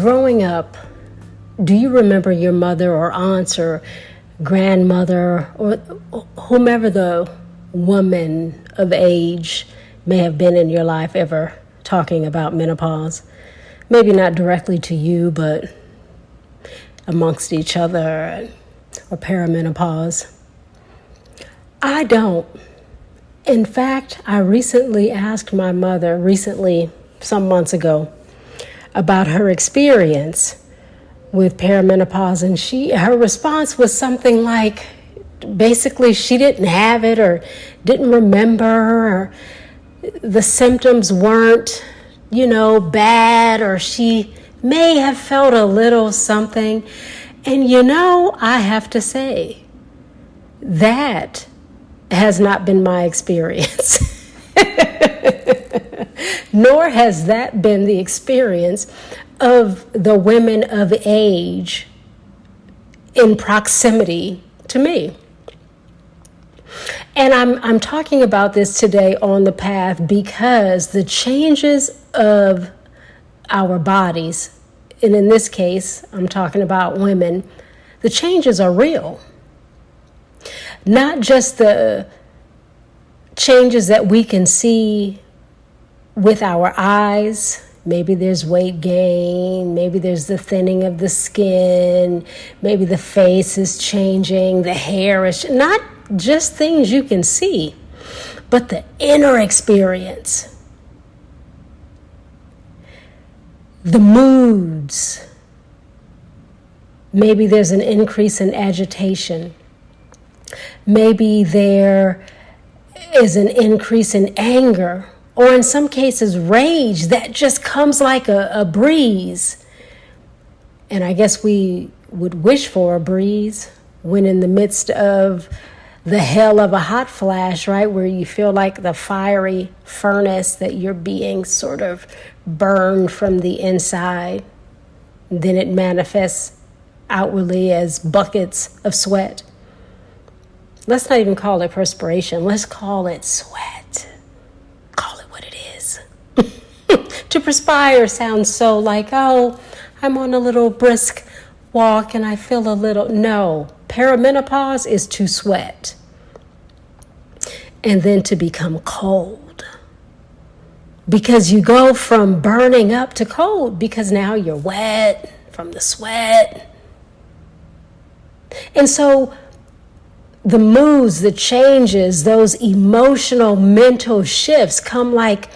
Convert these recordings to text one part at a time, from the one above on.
Growing up, do you remember your mother or aunts or grandmother or whomever the woman of age may have been in your life ever talking about menopause? Maybe not directly to you, but amongst each other, or perimenopause. I don't. In fact, I recently asked my mother, some months ago, about her experience with perimenopause, and her response was something like, basically she didn't have it or didn't remember, or the symptoms weren't, bad, or she may have felt a little something. And I have to say, that has not been my experience. Nor has that been the experience of the women of age in proximity to me. And I'm talking about this today on the path because the changes of our bodies, and in this case, I'm talking about women, the changes are real. Not just the changes that we can see with our eyes. Maybe there's weight gain, maybe there's the thinning of the skin, maybe the face is changing, the hair is not just things you can see, but the inner experience, the moods. Maybe there's an increase in agitation. Maybe there is an increase in anger, or in some cases rage that just comes like a breeze. And I guess we would wish for a breeze when in the midst of the hell of a hot flash, right, where you feel like the fiery furnace that you're being sort of burned from the inside. Then it manifests outwardly as buckets of sweat. Let's not even call it perspiration. Let's call it sweat. Call it what it is. To perspire sounds so like, oh, I'm on a little brisk walk and I feel a little. No, perimenopause is to sweat. And then to become cold. Because you go from burning up to cold because now you're wet from the sweat. And so the moods, the changes, those emotional, mental shifts come like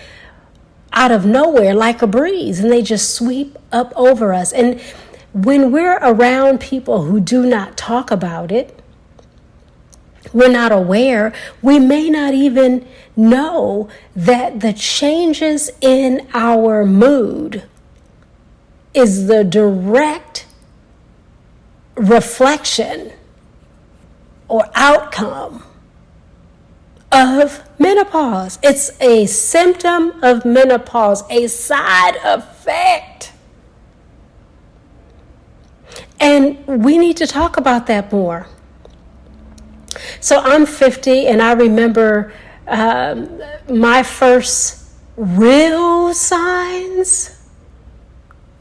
out of nowhere, like a breeze, and they just sweep up over us. And when we're around people who do not talk about it, we're not aware, we may not even know that the changes in our mood is the direct reflection or outcome of menopause. It's a symptom of menopause, a side effect. And we need to talk about that more. So I'm 50, and I remember my first real signs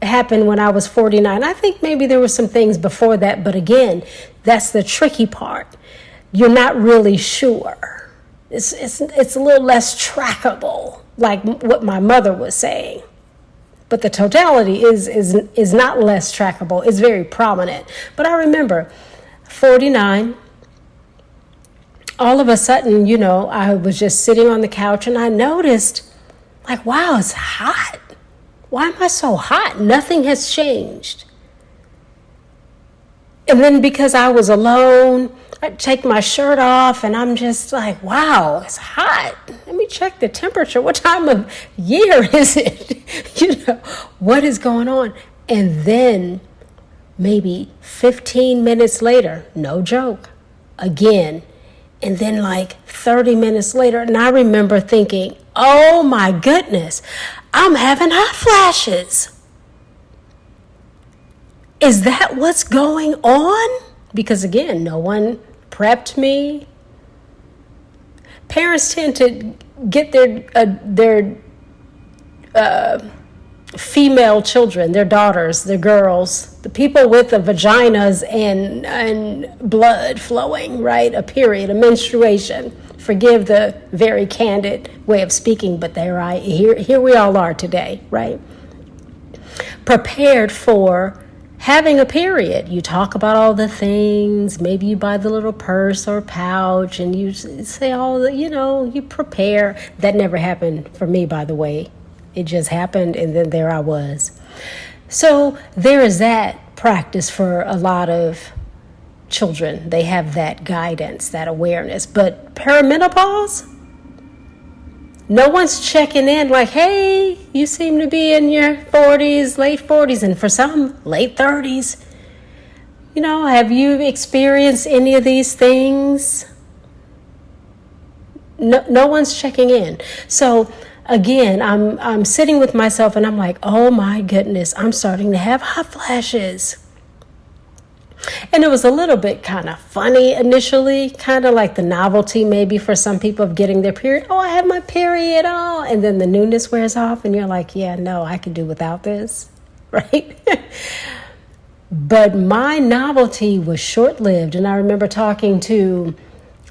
happened when I was 49. I think maybe there were some things before that, but again, that's the tricky part. You're not really sure. It's a little less trackable, like what my mother was saying. But the totality is not less trackable. It's very prominent. But I remember 49. All of a sudden, I was just sitting on the couch and I noticed, like, wow, it's hot. Why am I so hot? Nothing has changed. And then because I was alone, I take my shirt off and I'm just like, wow, it's hot. Let me check the temperature. What time of year is it? What is going on? And then maybe 15 minutes later, no joke, again. And then like 30 minutes later, and I remember thinking, oh my goodness, I'm having hot flashes. Is that what's going on? Because again, no one prepped me. Parents tend to get their female children, their daughters, their girls, the people with the vaginas and blood flowing, right? A period, a menstruation. Forgive the very candid way of speaking, but here we all are today, right? Prepared for having a period. You talk about all the things. Maybe you buy the little purse or pouch and you say all the, you prepare. That never happened for me, by the way. It just happened and then there I was. So there is that practice for a lot of children. They have that guidance, that awareness. But perimenopause, no one's checking in like, hey, you seem to be in your 40s, late 40s, and for some, late 30s. Have you experienced any of these things? No one's checking in. So again, I'm sitting with myself and I'm like, oh my goodness, I'm starting to have hot flashes. And it was a little bit kind of funny initially, kind of like the novelty maybe for some people of getting their period. Oh, I have my period. Oh, and then the newness wears off and you're like, yeah, no, I can do without this, right? But my novelty was short-lived. And I remember talking to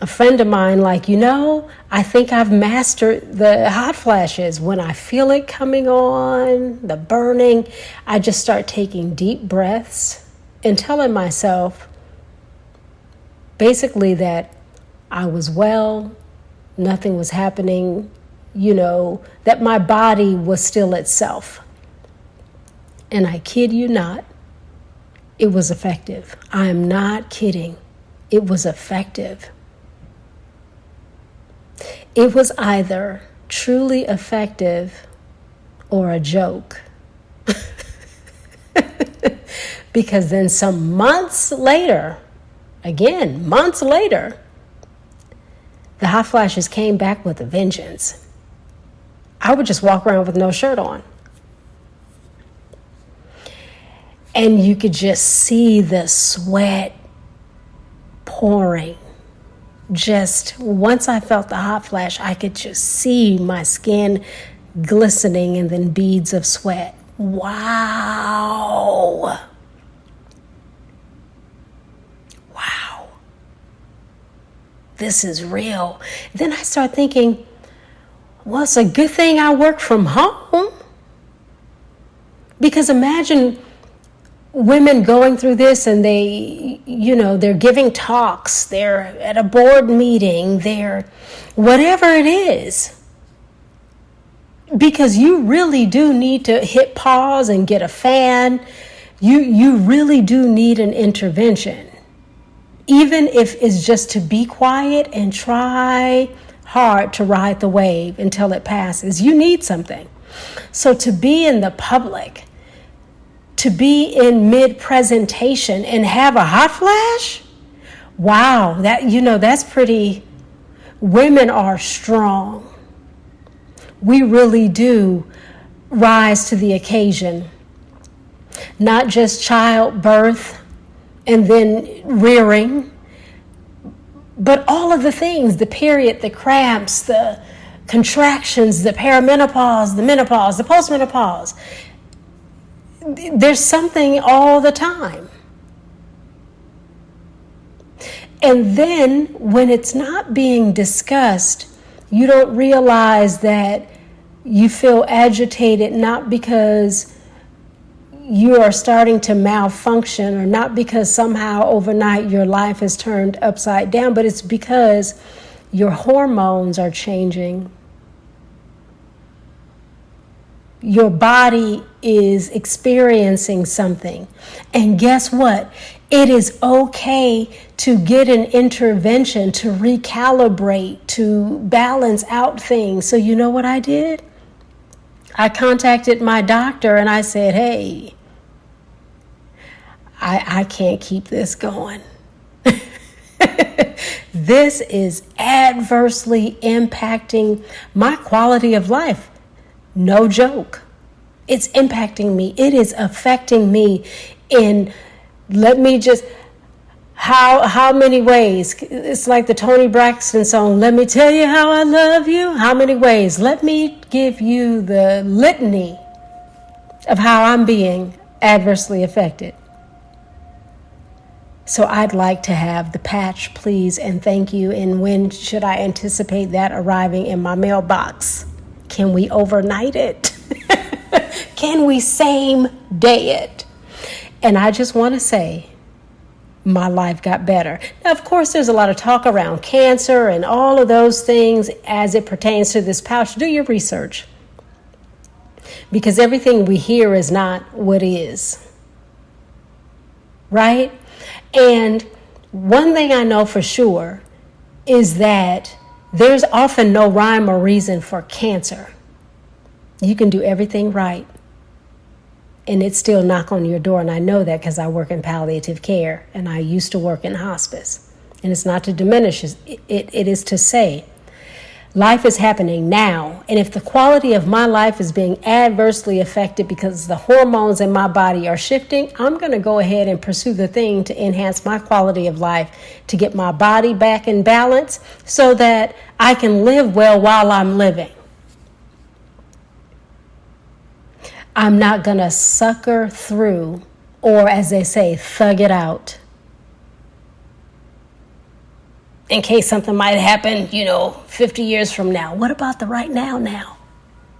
a friend of mine like, I think I've mastered the hot flashes. When I feel it coming on, the burning, I just start taking deep breaths and telling myself basically that I was well, nothing was happening, that my body was still itself. And I kid you not, it was effective. I am not kidding. It was effective. It was either truly effective or a joke. Because then some months later, the hot flashes came back with a vengeance. I would just walk around with no shirt on. And you could just see the sweat pouring. Just once I felt the hot flash, I could just see my skin glistening and then beads of sweat. Wow. This is real. Then I start thinking, well, it's a good thing I work from home. Because imagine women going through this and they're giving talks, they're at a board meeting, they're whatever it is. Because you really do need to hit pause and get a fan. You really do need an intervention. Even if it's just to be quiet and try hard to ride the wave until it passes. You need something. So to be in the public, to be in mid-presentation and have a hot flash, wow, that's pretty. Women are strong. We really do rise to the occasion. Not just childbirth and then rearing, but all of the things, the period, the cramps, the contractions, the perimenopause, the menopause, the postmenopause. There's something all the time. And then when it's not being discussed, you don't realize that you feel agitated, not because you are starting to malfunction or not because somehow overnight your life has turned upside down, but it's because your hormones are changing. Your body is experiencing something. And guess what? It is okay to get an intervention, to recalibrate, to balance out things. So you know what I did? I contacted my doctor and I said, hey, I can't keep this going. This is adversely impacting my quality of life. No joke. It's impacting me. It is affecting me in, how many ways? It's like the Toni Braxton song, let me tell you how I love you. How many ways? Let me give you the litany of how I'm being adversely affected. So I'd like to have the patch, please, and thank you. And when should I anticipate that arriving in my mailbox? Can we overnight it? Can we same day it? And I just want to say, my life got better. Now, of course, there's a lot of talk around cancer and all of those things as it pertains to this pouch. Do your research. Because everything we hear is not what is. Right? And one thing I know for sure is that there's often no rhyme or reason for cancer. You can do everything right, and it still knock on your door. And I know that because I work in palliative care, and I used to work in hospice. And it's not to diminish, it is to say, life is happening now. And if the quality of my life is being adversely affected because the hormones in my body are shifting, I'm going to go ahead and pursue the thing to enhance my quality of life, to get my body back in balance so that I can live well while I'm living. I'm not going to sucker through, or as they say, thug it out, in case something might happen, 50 years from now. What about the right now?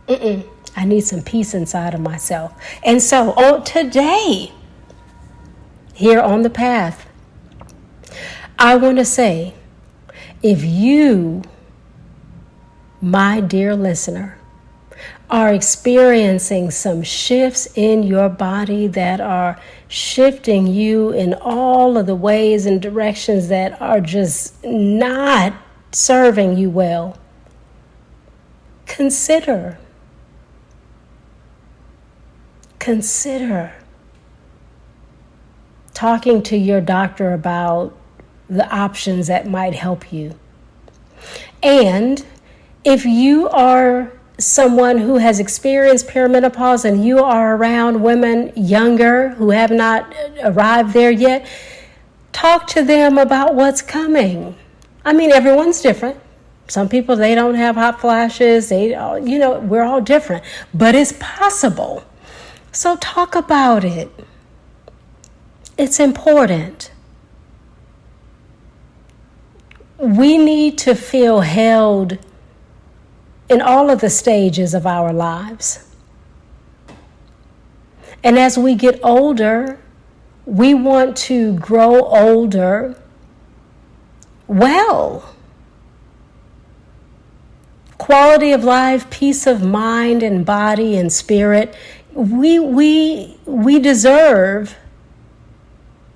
I need some peace inside of myself. And so today, here on the path, I want to say, if you, my dear listener, are experiencing some shifts in your body that are shifting you in all of the ways and directions that are just not serving you well, consider talking to your doctor about the options that might help you. And if you are someone who has experienced perimenopause and you are around women younger who have not arrived there yet, talk to them about what's coming. I mean, everyone's different. Some people, they don't have hot flashes. We're all different, but it's possible. So talk about it. It's important. We need to feel held in all of the stages of our lives. And as we get older, we want to grow older well. Quality of life, peace of mind and body and spirit. We deserve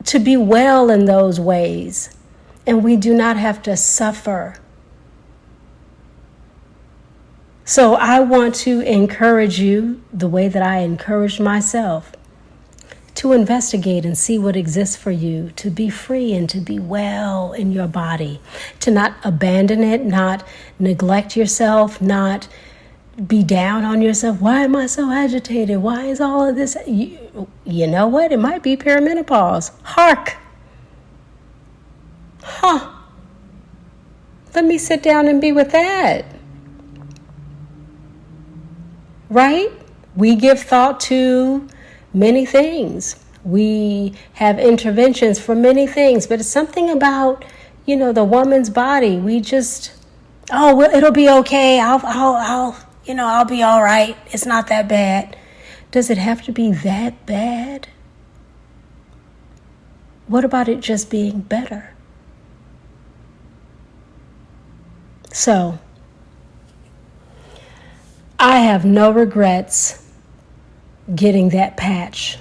to be well in those ways, and we do not have to suffer. So I want to encourage you the way that I encouraged myself, to investigate and see what exists for you, to be free and to be well in your body, to not abandon it, not neglect yourself, not be down on yourself. Why am I so agitated? Why is all of this? You know what? It might be perimenopause. Hark! Let me sit down and be with that. Right? We give thought to many things. We have interventions for many things, but it's something about, the woman's body. We just, it'll be okay. I'll be all right. It's not that bad. Does it have to be that bad? What about it just being better? So, I have no regrets getting that patch.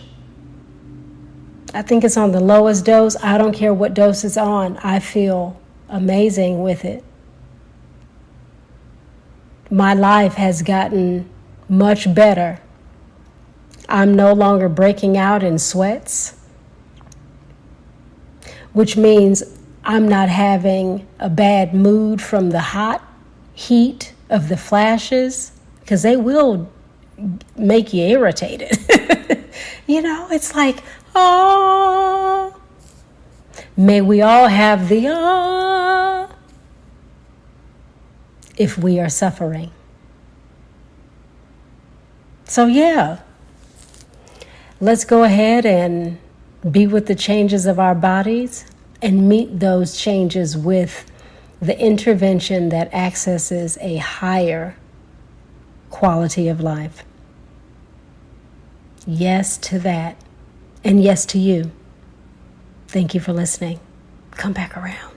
I think it's on the lowest dose. I don't care what dose it's on. I feel amazing with it. My life has gotten much better. I'm no longer breaking out in sweats, which means I'm not having a bad mood from the hot heat of the flashes, because they will make you irritated. It's like, may we all have the if we are suffering. So yeah, Let's go ahead and be with the changes of our bodies and meet those changes with the intervention that accesses a higher quality of life. Yes to that, and yes to you. Thank you for listening. Come back around.